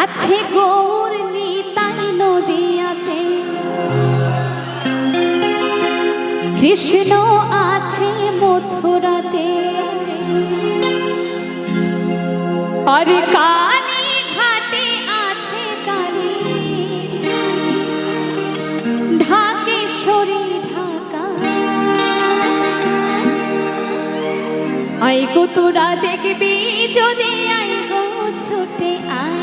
আছে গৌর নিতাই নদিয়াতে, কৃষ্ণ আছে মথুরাতে, আর কালী ঘাটে আছে কালী, ঢাকেশ্বরী ঢাকা। আইগো তোরা দেখবি যদি আইগো ছুটে আয়।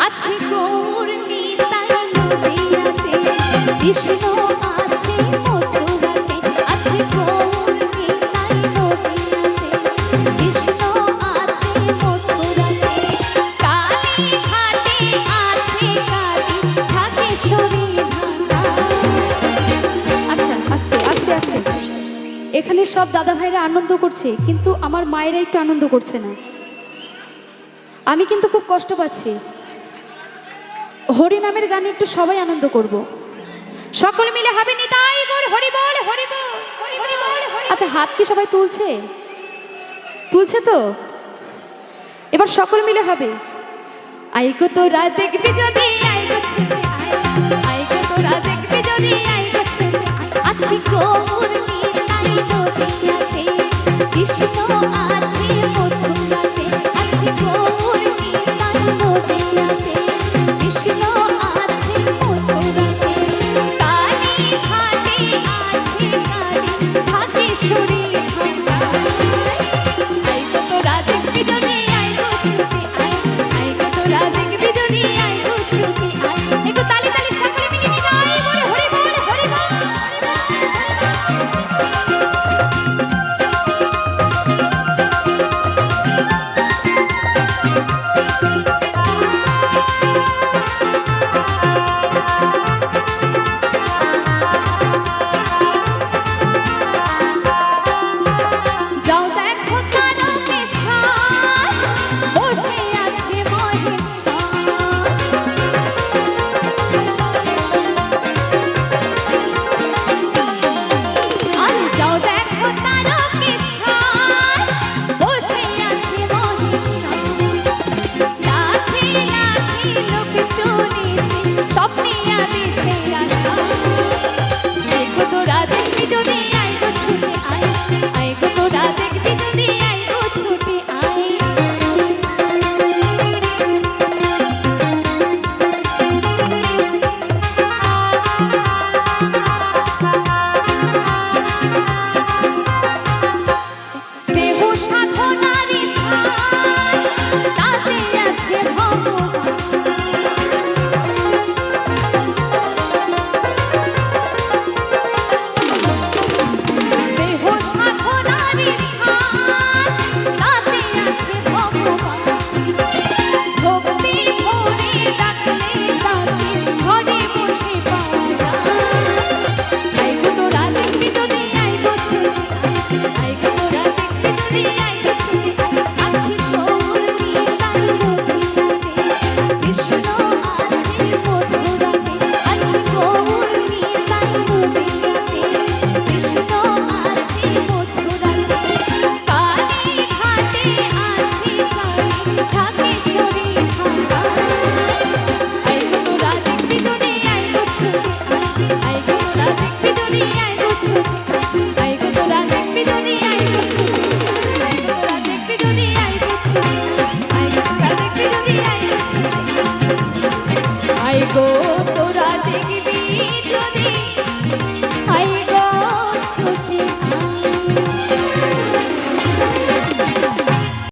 আছে গৌর নিতাই নদিয়াতে, কৃষ্ণ আছে মথুরাতে, আছে গৌর নিতাই নদিয়াতে, কৃষ্ণ আছে মথুরাতে, কালী ঘাটে আছে কালী, ঢাকেশ্বরী ঢাকা। আচ্ছা, আস্তে আস্তে আস্তে। এখানে সব দাদা ভাইরা আনন্দ করছে, কিন্তু আমার মায়েরা একটু আনন্দ করছে না। আমি কিন্তু খুব কষ্ট পাচ্ছি। হরি নামের গানে একটু সবাই আনন্দ করব, সকলে মিলে হবে নিতাই গৌর হরি বল হরি বল। আচ্ছা, হাত কি সবাই তুলছে? তুলছে তো? এবার সকলে মিলে হবে। আইগো তোরা দেখবি যদি আইগো ছেলে আয়, আইগো তোরা দেখবি যদি আইগো ছেলে আয়। আছে গৌর নিতাই নদিয়াতে, কৃষ্ণ আছে মথুরাতে,